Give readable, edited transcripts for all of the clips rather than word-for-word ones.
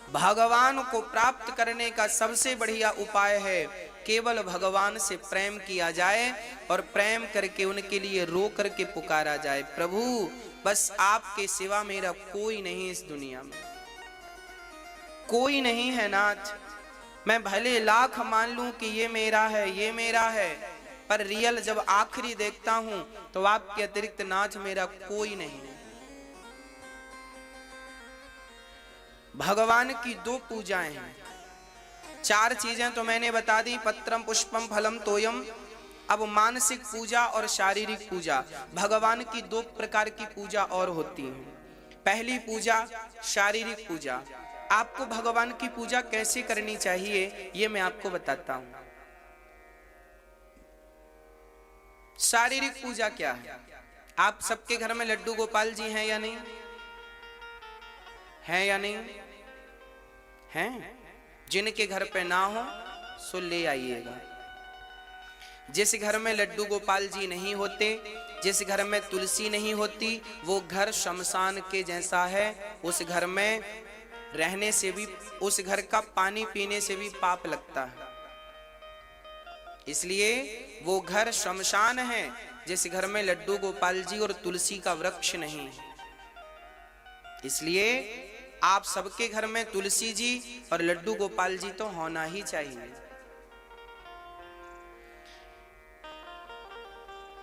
भगवान को प्राप्त करने का सबसे बढ़िया उपाय है केवल भगवान से प्रेम किया जाए और प्रेम करके उनके लिए रो करके पुकारा जाए, प्रभु बस आपके सिवा मेरा कोई नहीं इस दुनिया में, कोई नहीं है नाथ। मैं भले लाख मान लूं कि ये मेरा है, ये मेरा है, पर रियल जब आखिरी देखता हूं तो आपके अतिरिक्त नाथ मेरा कोई नहीं है। भगवान की दो पूजाएं हैं, चार चीजें तो मैंने बता दी, पत्रम पुष्पम फलम तोयम। अब मानसिक पूजा और शारीरिक पूजा, भगवान की दो प्रकार की पूजा और होती है। पहली पूजा शारीरिक पूजा। आपको भगवान की पूजा कैसे करनी चाहिए ये मैं आपको बताता हूं। शारीरिक पूजा क्या है? आप सबके घर में लड्डू गोपाल जी हैं या नहीं? हैं या नहीं? हैं? जिनके घर पे ना हो सो ले आइएगा। जिस घर में लड्डू गोपाल जी नहीं होते, जिस घर में तुलसी नहीं होती, वो घर शमशान के जैसा है। उस घर में रहने से भी, उस घर का पानी पीने से भी पाप लगता है। इसलिए वो घर शमशान है जिस घर में लड्डू गोपाल जी और तुलसी का वृक्ष नहीं है। इसलिए आप सबके घर में तुलसी जी और लड्डू गोपाल जी तो होना ही चाहिए।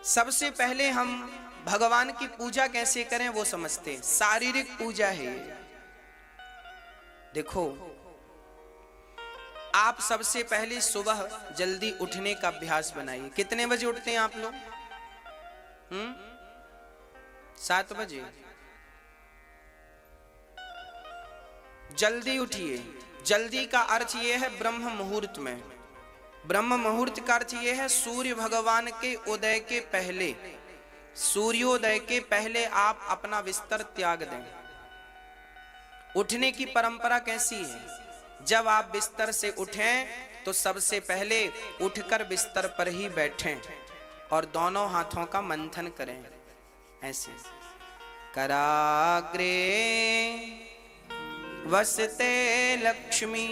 सबसे पहले हम भगवान की पूजा कैसे करें वो समझते हैं। शारीरिक पूजा है। देखो, आप सबसे पहले सुबह जल्दी उठने का अभ्यास बनाइए। कितने बजे उठते हैं आप लोग? 7 बजे। जल्दी उठिए। जल्दी का अर्थ यह है ब्रह्म मुहूर्त में। ब्रह्म मुहूर्त का अर्थ यह है सूर्य भगवान के उदय के पहले, सूर्योदय के पहले आप अपना बिस्तर त्याग दें। उठने की परंपरा कैसी है? जब आप बिस्तर से उठें तो सबसे पहले उठकर बिस्तर पर ही बैठें और दोनों हाथों का मंथन करें ऐसे। कराग्रे वसते लक्ष्मी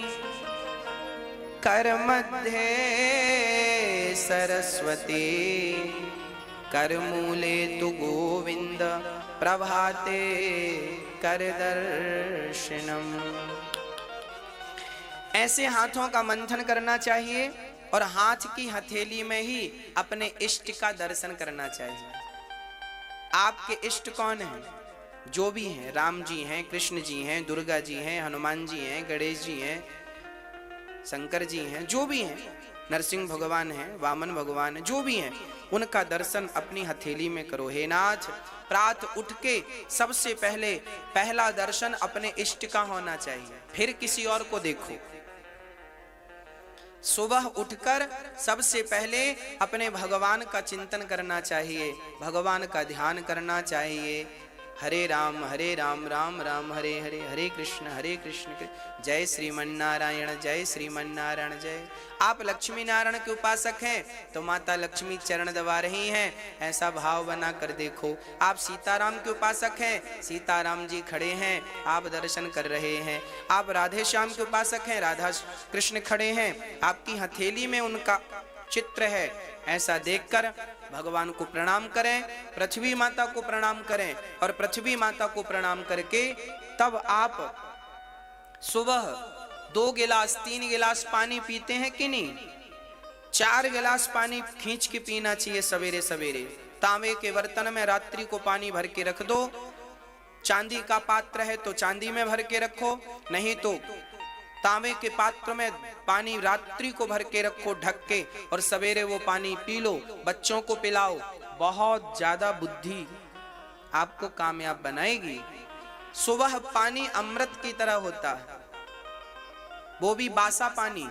कर मध्य सरस्वती कर मूले तु गोविंद प्रभाते कर दर्शनम। ऐसे हाथों का मंथन करना चाहिए और हाथ की हथेली में ही अपने इष्ट का दर्शन करना चाहिए। आपके इष्ट कौन हैं? जो भी हैं, राम जी हैं, कृष्ण जी हैं, दुर्गा जी हैं, हनुमान जी हैं, गणेश जी हैं, शंकर जी हैं, जो भी हैं, नरसिंह भगवान हैं, वामन भगवान हैं, जो भी हैं, उनका दर्शन अपनी हथेली में करो। हे नाथ, प्रात उठ के सबसे पहले पहला दर्शन अपने इष्ट का होना चाहिए, फिर किसी और को देखो। सुबह उठकर सबसे पहले अपने भगवान का चिंतन करना चाहिए, भगवान का ध्यान करना चाहिए। हरे राम राम राम हरे हरे, हरे कृष्ण जय श्रीमन्नारायण जय श्रीमन्नारायण जय। आप लक्ष्मी नारायण के उपासक हैं तो माता लक्ष्मी चरण दबा रही हैं, ऐसा भाव बना कर देखो। आप सीताराम के उपासक हैं, सीताराम जी खड़े हैं, आप दर्शन कर रहे हैं। आप राधे श्याम के उपासक हैं, राधा कृष्ण खड़े हैं, आपकी हथेली में उनका चित्र है, ऐसा देखकर भगवान को प्रणाम करें, पृथ्वी माता को प्रणाम करें और पृथ्वी माता को प्रणाम करके तब आप सुबह 2 गिलास 3 गिलास पानी पीते हैं कि नहीं? 4 गिलास पानी खींच के पीना चाहिए सवेरे सवेरे। तांबे के बर्तन में रात्रि को पानी भर के रख दो, चांदी का पात्र है तो चांदी में भर के रखो, नहीं तो तांबे के पात्र में पानी रात्रि को भर के रखो ढक के, और सवेरे वो पानी पी लो, बच्चों को पिलाओ। बहुत ज्यादा बुद्धि आपको कामयाब बनाएगी। सुबह पानी अमृत की तरह होता है, वो भी बासा पानी।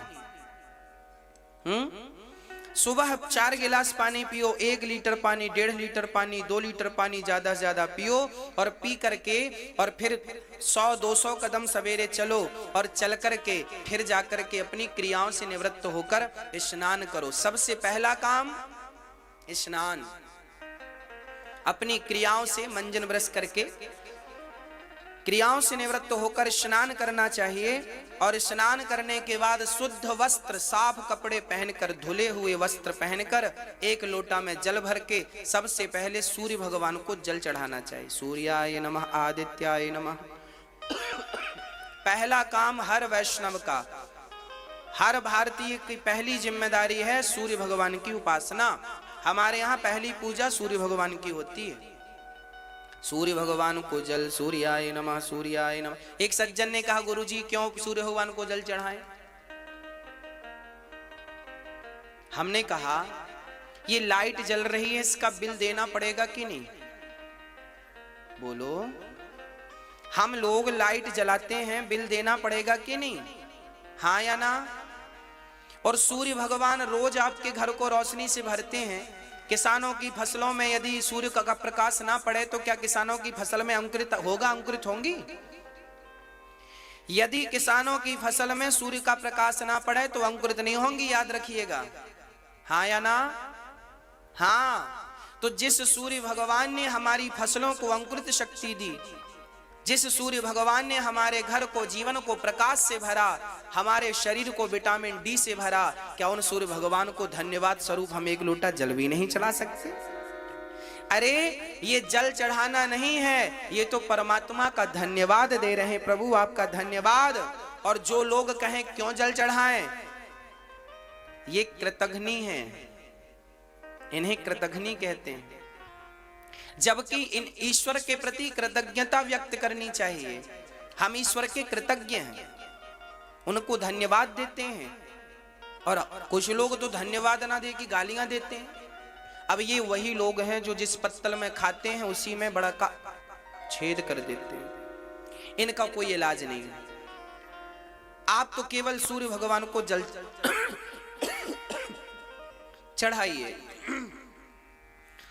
सुबह 4 गिलास पानी पियो, 1 लीटर पानी, 1.5 लीटर पानी, 2 लीटर पानी ज्यादा से ज्यादा पियो, और पी करके और फिर 100-200 कदम सवेरे चलो, और चल करके फिर जाकर के अपनी क्रियाओं से निवृत्त होकर स्नान करो। सबसे पहला काम स्नान, अपनी क्रियाओं से मंजन ब्रश करके क्रियाओं से निवृत्त होकर स्नान करना चाहिए और स्नान करने के बाद शुद्ध वस्त्र, साफ कपड़े पहनकर, धुले हुए वस्त्र पहनकर एक लोटा में जल भर के सबसे पहले सूर्य भगवान को जल चढ़ाना चाहिए। सूर्याय नमः, आदित्याय नमः। पहला काम हर वैष्णव का, हर भारतीय की पहली जिम्मेदारी है सूर्य भगवान की उपासना। हमारे यहाँ पहली पूजा सूर्य भगवान की होती है। सूर्य भगवान को जल, सूर्याय नमः, सूर्याय नमः। एक सज्जन ने कहा, गुरुजी क्यों सूर्य भगवान को जल चढ़ाएं? हमने कहा ये लाइट जल रही है, इसका बिल देना पड़ेगा कि नहीं? बोलो, हम लोग लाइट जलाते हैं, बिल देना पड़ेगा कि नहीं? हाँ या ना? और सूर्य भगवान रोज आपके घर को रोशनी से भरते हैं। किसानों की फसलों में यदि सूर्य का प्रकाश ना पड़े तो क्या किसानों की फसल में अंकुरित होगा, अंकुरित होंगी? यदि किसानों की फसल में सूर्य का प्रकाश ना पड़े तो अंकुरित नहीं होंगी, याद रखिएगा। हाँ या ना? हाँ। तो जिस सूर्य भगवान ने हमारी फसलों को अंकुरित शक्ति दी, जिस सूर्य भगवान ने हमारे घर को, जीवन को प्रकाश से भरा, हमारे शरीर को विटामिन डी से भरा, क्या उन सूर्य भगवान को धन्यवाद स्वरूप हम एक लोटा जल भी नहीं चढ़ा सकते? अरे ये जल चढ़ाना नहीं है, ये तो परमात्मा का धन्यवाद दे रहे हैं। प्रभु आपका धन्यवाद। और जो लोग कहें क्यों जल चढ़ाएं, ये कृतघ्नी है, इन्हें कृतघ्नी कहते हैं। जबकि इन ईश्वर के प्रति कृतज्ञता व्यक्त करनी चाहिए। हम ईश्वर के कृतज्ञ हैं, उनको धन्यवाद देते हैं। और कुछ लोग तो धन्यवाद ना दे की गालियां देते हैं। अब ये वही लोग हैं जो जिस पत्तल में खाते हैं उसी में बड़ा का छेद कर देते हैं। इनका कोई इलाज नहीं है। आप तो केवल सूर्य भगवान को जल चढ़ाइए।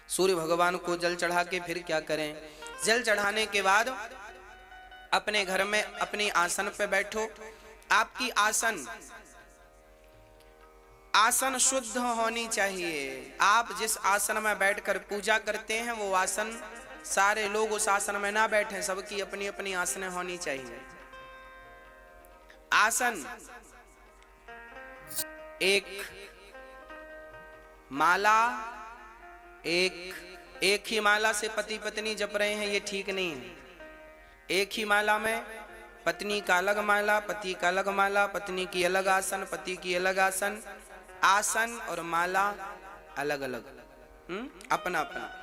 सूर्य भगवान को जल चढ़ा के फिर क्या करें? जल चढ़ाने के बाद अपने घर में अपनी आसन पे बैठो। आपकी आसन शुद्ध होनी चाहिए। आप जिस आसन में बैठकर पूजा करते हैं वो आसन, सारे लोग उस आसन में ना बैठें, सबकी अपनी अपनी आसनें होनी चाहिए। आसन एक माला, एक ही माला से पति पत्नी जप रहे हैं, ये ठीक नहीं है। एक ही माला में पत्नी का अलग माला, पति का अलग माला, पत्नी की अलग आसन, पति की अलग आसन। आसन और माला अलग अलग, अपना अपना।